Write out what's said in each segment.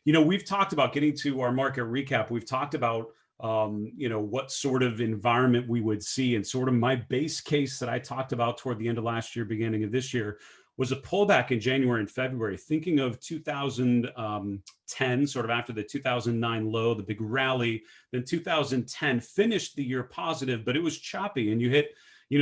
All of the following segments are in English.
We've talked about getting to our market recap. We've talked about, what sort of environment we would see. And sort of my base case that I talked about toward the end of last year, beginning of this year, was a pullback in January and February, thinking of 2010, sort of after the 2009 low, the big rally. Then 2010 finished the year positive, but it was choppy, and you hit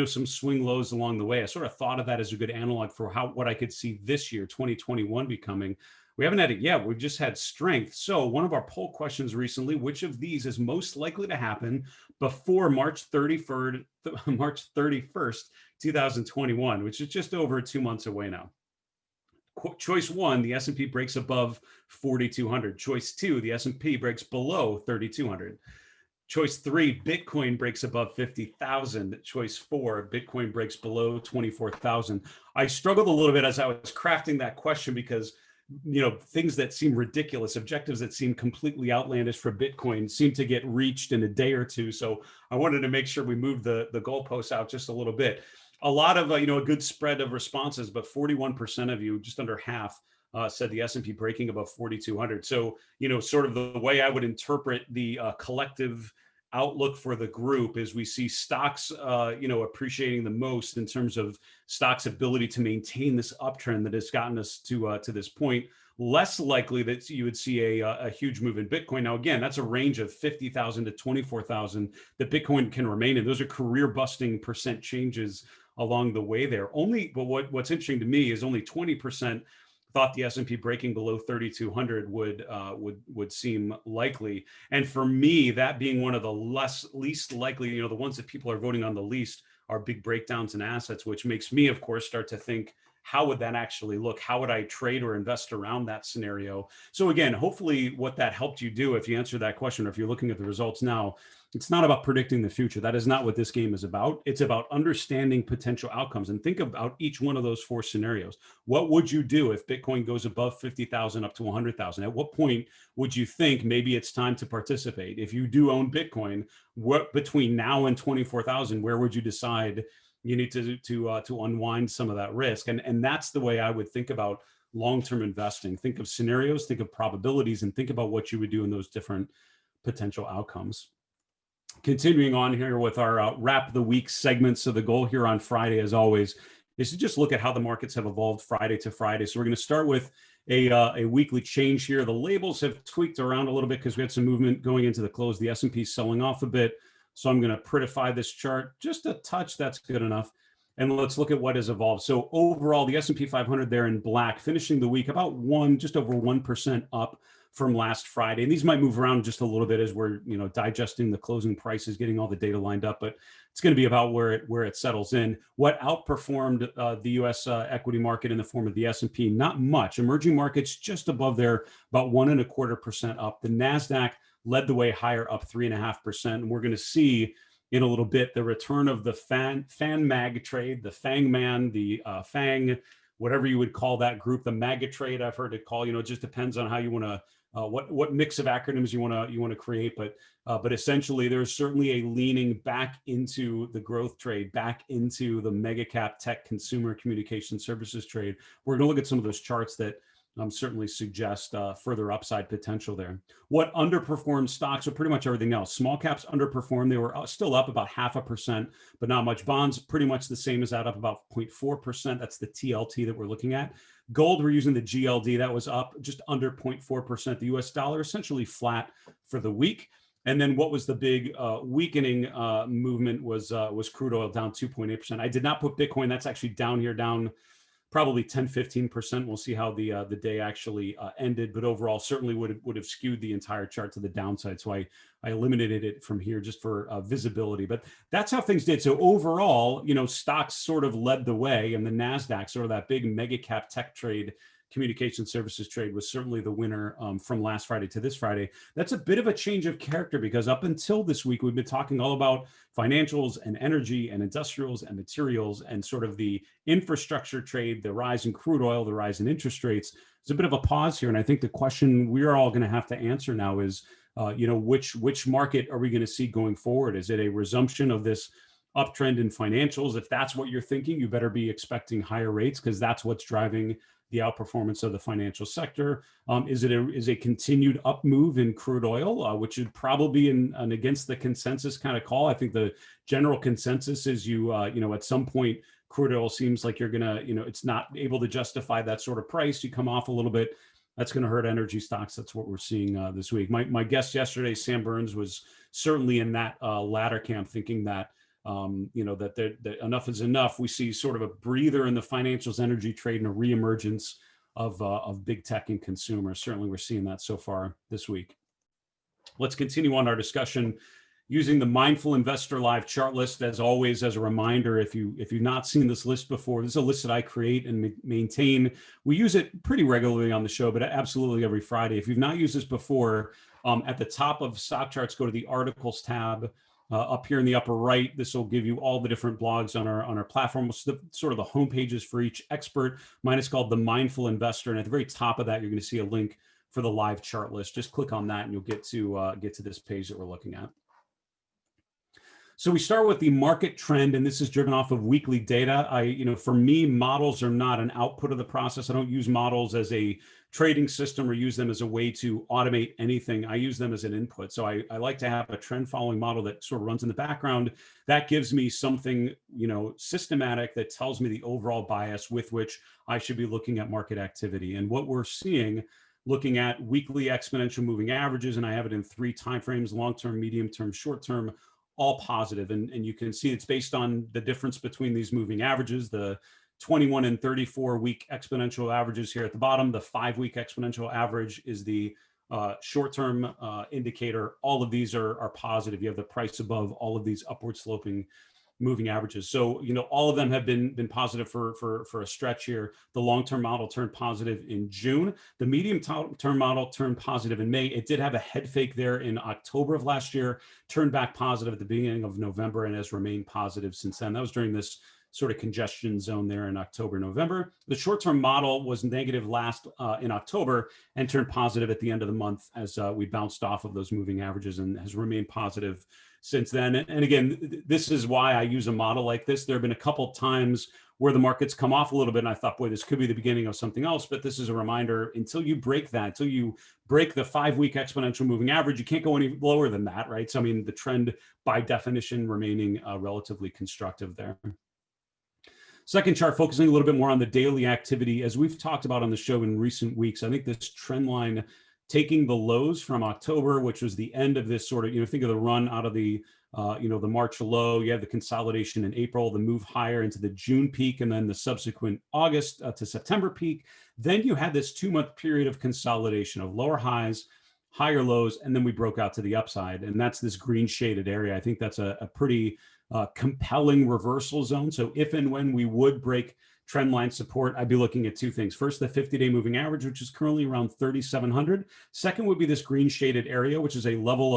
some swing lows along the way. I sort of thought of that as a good analog for what I could see this year, 2021, becoming. We haven't had it yet. We've just had strength. So one of our poll questions recently: which of these is most likely to happen before March 31st, 2021, which is just over 2 months away now? Choice 1, the S&P breaks above 4,200. Choice 2, the S&P breaks below 3,200. Choice 3, Bitcoin breaks above 50,000. Choice 4, Bitcoin breaks below 24,000. I struggled a little bit as I was crafting that question because things that seem ridiculous, objectives that seem completely outlandish for Bitcoin, seem to get reached in a day or two. So I wanted to make sure we moved the goalposts out just a little bit. A lot of, a good spread of responses, but 41% of you, just under half, said the S&P breaking above 4,200. So, sort of the way I would interpret the collective outlook for the group is we see stocks, appreciating the most in terms of stocks' ability to maintain this uptrend that has gotten us to this point. Less likely that you would see a huge move in Bitcoin. Now, again, that's a range of 50,000 to 24,000 that Bitcoin can remain in. Those are career-busting percent changes along the way there. But what's interesting to me is only 20% thought the S&P breaking below 3,200 would seem likely. And for me, that being one of the least likely, the ones that people are voting on the least, are big breakdowns in assets, which makes me, of course, start to think, how would that actually look? How would I trade or invest around that scenario? So again, hopefully what that helped you do, if you answer that question, or if you're looking at the results now, it's not about predicting the future. That is not what this game is about. It's about understanding potential outcomes, and think about each one of those 4 scenarios. What would you do if Bitcoin goes above 50,000 up to 100,000? At what point would you think maybe it's time to participate? If you do own Bitcoin, what between now and 24,000, where would you decide you need to unwind some of that risk? And that's the way I would think about long-term investing. Think of scenarios, think of probabilities, and think about what you would do in those different potential outcomes. Continuing on here with our wrap the week segment. So the goal here on Friday, as always, is to just look at how the markets have evolved Friday to Friday. So we're going to start with a weekly change here. The labels have tweaked around a little bit because we had some movement going into the close. The S&P selling off a bit. So I'm going to prettify this chart just a touch. That's good enough. And let's look at what has evolved. So overall, the S&P 500 there in black, finishing the week about just over 1% up from last Friday. And these might move around just a little bit as we're, digesting the closing prices, getting all the data lined up, but it's going to be about where it settles in. What outperformed the U.S. Equity market in the form of the S&P? Not much. Emerging markets just above there, about 1.25% up. The Nasdaq led the way higher, up 3.5%. And we're going to see in a little bit the return of the fan mag trade, the Fang Man, the Fang, whatever you would call that group, the MAGA trade. I've heard it called. It just depends on how you want to. What mix of acronyms you want to create, but essentially there's certainly a leaning back into the growth trade, back into the mega cap tech consumer communication services trade. We're going to look at some of those charts that certainly suggest further upside potential there. What underperformed stocks? Are pretty much everything else. Small caps underperformed. They were still up about 0.5%, but not much. Bonds pretty much the same as that, up about 0.4%. That's the TLT that we're looking at. Gold, we're using the GLD. That was up just under 0.4%. The US dollar essentially flat for the week. And then what was the big weakening movement was crude oil, down 2.8%. I did not put Bitcoin. That's actually down here, down probably 10-15%. We'll see how the day actually ended, but overall certainly would have skewed the entire chart to the downside. So I eliminated it from here just for visibility, but that's how things did. So overall, stocks sort of led the way, and the Nasdaq, sort of that big mega cap tech trade, communication services trade, was certainly the winner from last Friday to this Friday. That's a bit of a change of character because up until this week, we've been talking all about financials and energy and industrials and materials and sort of the infrastructure trade, the rise in crude oil, the rise in interest rates. There's a bit of a pause here. And I think the question we're all going to have to answer now is, which market are we going to see going forward? Is it a resumption of this uptrend in financials. If that's what you're thinking, you better be expecting higher rates, because that's what's driving the outperformance of the financial sector. Is a continued up move in crude oil, which would probably be an against the consensus kind of call. I think the general consensus is at some point crude oil seems like you're gonna, it's not able to justify that sort of price. You come off a little bit, that's going to hurt energy stocks. That's what we're seeing this week. My guest yesterday, Sam Burns, was certainly in that latter camp, thinking that that enough is enough. We see sort of a breather in the financials, energy trade, and a reemergence of big tech and consumers. Certainly, we're seeing that so far this week. Let's continue on our discussion using the Mindful Investor Live chart list. As always, as a reminder, if you've not seen this list before, this is a list that I create and maintain. We use it pretty regularly on the show, but absolutely every Friday. If you've not used this before, at the top of StockCharts, go to the articles tab. Up here in the upper right, this will give you all the different blogs on our platform. Sort of the home pages for each expert. Mine is called the Mindful Investor, and at the very top of that, you're going to see a link for the live chart list. Just click on that, and you'll get to this page that we're looking at. So we start with the market trend, and this is driven off of weekly data. For me, models are not an output of the process. I don't use models as a trading system or use them as a way to automate anything. I use them as an input. So I like to have a trend following model that sort of runs in the background. That gives me something, systematic, that tells me the overall bias with which I should be looking at market activity. And what we're seeing, looking at weekly exponential moving averages, and I have it in 3 timeframes: long-term, medium-term, short-term, all positive. And you can see it's based on the difference between these moving averages, the 21 and 34 week exponential averages here at the bottom. The 5-week exponential average is the short-term indicator. All of these are positive. You have the price above all of these upward sloping moving averages. So, all of them have been positive for a stretch here. The long-term model turned positive in June. The medium-term model turned positive in May. It did have a head fake there in October of last year, turned back positive at the beginning of November, and has remained positive since then. That was during this sort of congestion zone there in October, November. The short-term model was negative last in October and turned positive at the end of the month as we bounced off of those moving averages, and has remained positive since then. And again, this is why I use a model like this. There have been a couple times where the markets come off a little bit, and I thought, boy, this could be the beginning of something else. But this is a reminder: until you break that, until you break the 5-week exponential moving average, you can't go any lower than that, right? So I mean, the trend by definition remaining relatively constructive there. Second chart, focusing a little bit more on the daily activity. As we've talked about on the show in recent weeks, I think this trend line, taking the lows from October, which was the end of this sort of, think of the run out of the, the March low. You have the consolidation in April, the move higher into the June peak, and then the subsequent August to September peak. Then you had this 2-month period of consolidation of lower highs, higher lows, and then we broke out to the upside. And that's this green shaded area. I think that's a pretty compelling reversal zone. So if and when we would break trend line support, I'd be looking at 2 things. First, the 50-day moving average, which is currently around 3,700. Second would be this green shaded area, which is a level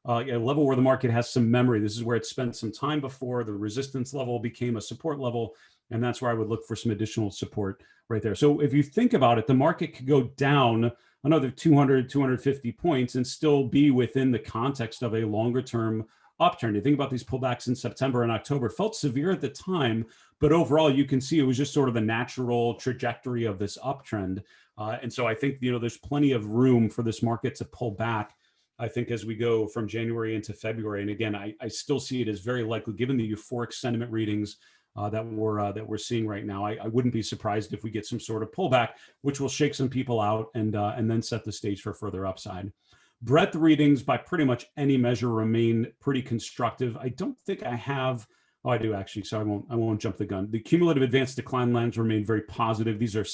where the market has some memory. This is where it spent some time before. The resistance level became a support level, and that's where I would look for some additional support right there. So if you think about it, the market could go down another 200, 250 points and still be within the context of a longer term upturn. You think about these pullbacks in September and October, felt severe at the time, but overall you can see it was just sort of the natural trajectory of this uptrend. And so I think, there's plenty of room for this market to pull back, I think, as we go from January into February. And again, I still see it as very likely, given the euphoric sentiment readings that we're seeing right now. I wouldn't be surprised if we get some sort of pullback, which will shake some people out and then set the stage for further upside. Breadth readings by pretty much any measure remain pretty constructive. I don't think I have, I do actually, so I won't jump the gun. The cumulative advanced decline lines remain very positive. These are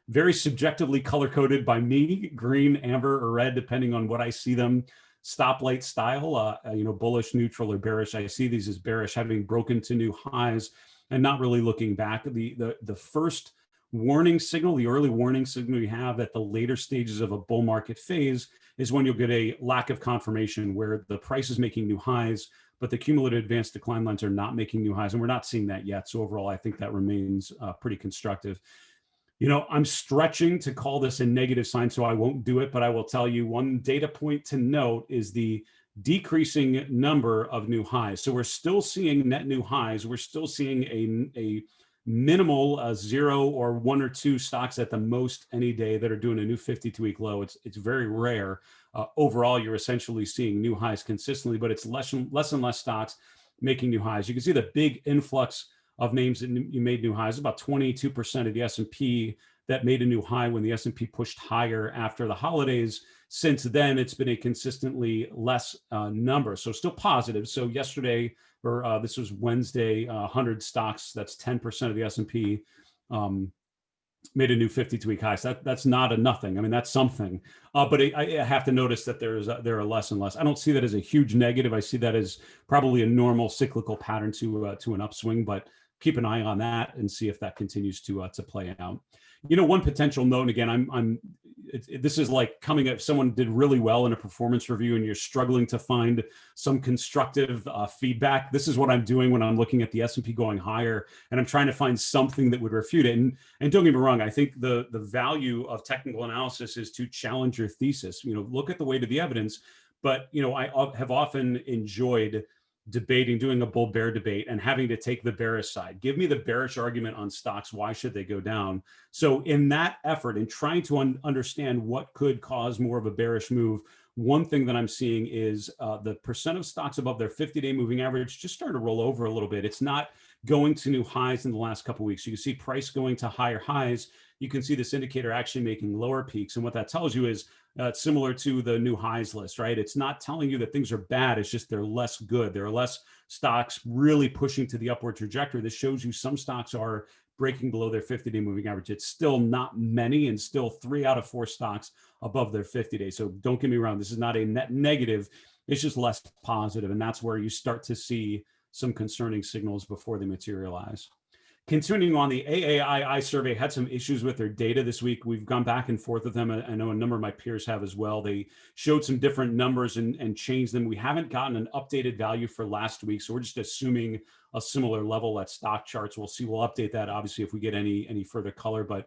very subjectively color-coded by me, green, amber, or red, depending on what I see them. Stoplight style, bullish, neutral, or bearish. I see these as bearish, having broken to new highs and not really looking back. The first warning signal, the early warning signal you have at the later stages of a bull market phase is when you'll get a lack of confirmation where the price is making new highs, but the cumulative advanced decline lines are not making new highs, and we're not seeing that yet. So overall, I think that remains pretty constructive. I'm stretching to call this a negative sign, so I won't do it, but I will tell you one data point to note is the decreasing number of new highs. So we're still seeing net new highs. We're still seeing a minimal 0 or 1 or 2 stocks at the most any day that are doing a new 52-week low. It's very rare. Overall, you're essentially seeing new highs consistently, but it's less and less stocks making new highs. You can see the big influx of names that you made new highs. About 22% of the S&P that made a new high when the S&P pushed higher after the holidays. Since then, it's been a consistently less number. So still positive. So yesterday, or this was Wednesday, 100 stocks, that's 10% of the S&P, made a new 52-week high. So that's not a nothing. I mean, that's something. But I have to notice that there are less and less. I don't see that as a huge negative. I see that as probably a normal cyclical pattern to an upswing. But keep an eye on that and see if that continues to play out. You know, one potential note, and again, this is like coming up, someone did really well in a performance review and you're struggling to find some constructive feedback. This is what I'm doing when I'm looking at the S&P going higher and I'm trying to find something that would refute it. And don't get me wrong, I think the value of technical analysis is to challenge your thesis. You know, look at the weight of the evidence. But, you know, I have often enjoyed debating, doing a bull bear debate and having to take the bearish side. Give me the bearish argument on stocks. Why should they go down? So in that effort, in trying to understand what could cause more of a bearish move, one thing that I'm seeing is the percent of stocks above their 50-day moving average just starting to roll over a little bit. It's not going to new highs in the last couple of weeks. You can see price going to higher highs. You can see this indicator actually making lower peaks. And what that tells you is it's similar to the new highs list, right? It's not telling you that things are bad. It's just they're less good. There are less stocks really pushing to the upward trajectory. This shows you some stocks are breaking below their 50-day moving average. It's still not many and still 3 out of 4 stocks above their 50-day. So don't get me wrong. This is not a net negative. It's just less positive. And that's where you start to see some concerning signals before they materialize. Continuing on, the AAII survey had some issues with their data this week. We've gone back and forth with them. I know a number of my peers have as well. They showed some different numbers and changed them. We haven't gotten an updated value for last week, so we're just assuming a similar level at StockCharts. We'll see. We'll update that, obviously, if we get any further color. But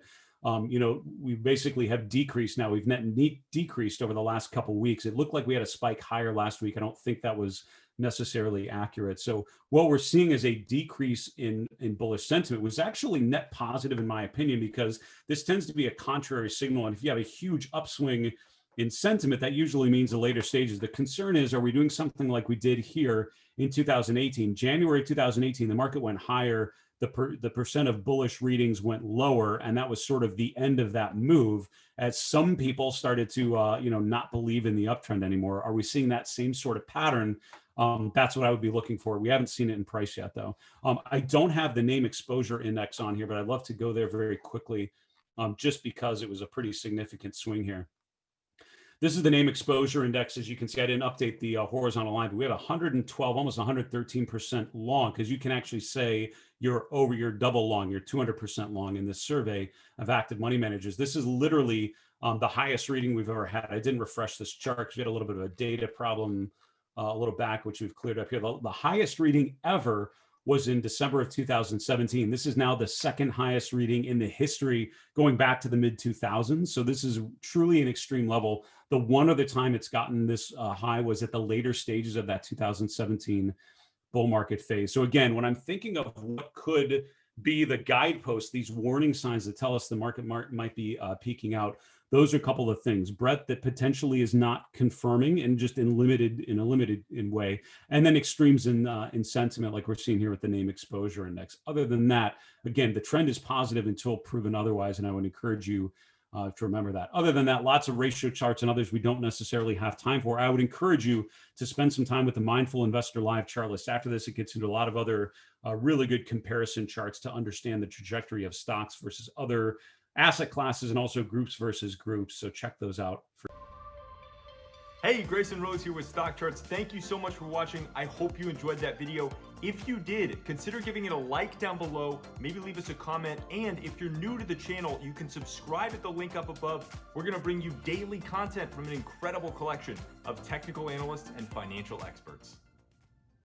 you know, we basically have decreased now. We've net decreased over the last couple of weeks. It looked like we had a spike higher last week. I don't think that was necessarily accurate. So what we're seeing is a decrease in bullish sentiment. It was actually net positive in my opinion, because this tends to be a contrary signal. And if you have a huge upswing in sentiment, that usually means the later stages. The concern is, are we doing something like we did here in 2018? January 2018, the market went higher. The percent of bullish readings went lower, and that was sort of the end of that move as some people started to you know, not believe in the uptrend anymore. Are we seeing that same sort of pattern? That's what I would be looking for. We haven't seen it in price yet, though. I don't have the name exposure index on here, but I'd love to go there very quickly, just because it was a pretty significant swing here. This is the name exposure index. As you can see, I didn't update the horizontal line, but we have 112, almost 113% long, because you can actually say you're double long, you're 200% long in this survey of active money managers. This is literally the highest reading we've ever had. I didn't refresh this chart because we had a little bit of a data problem a little back, which we've cleared up here. The highest reading ever was in December of 2017. This is now the second highest reading in the history going back to the mid 2000s. So this is truly an extreme level. The one other time it's gotten this high was at the later stages of that 2017 bull market phase. So again, when I'm thinking of what could be the guidepost, these warning signs that tell us the market might be peaking out, those are a couple of things. Breadth that potentially is not confirming and just in a limited way, and then extremes in sentiment, like we're seeing here with the name exposure index. Other than that, again, the trend is positive until proven otherwise, and I would encourage you to remember that. Other than that, lots of ratio charts and others we don't necessarily have time for. I would encourage you to spend some time with the Mindful Investor Live chart list. After this, it gets into a lot of other really good comparison charts to understand the trajectory of stocks versus other asset classes, and also groups versus groups. So check those out. Hey, Grayson Rose here with StockCharts. Thank you so much for watching. I hope you enjoyed that video. If you did, consider giving it a like down below, maybe leave us a comment, and if you're new to the channel, you can subscribe at the link up above. We're gonna bring you daily content from an incredible collection of technical analysts and financial experts.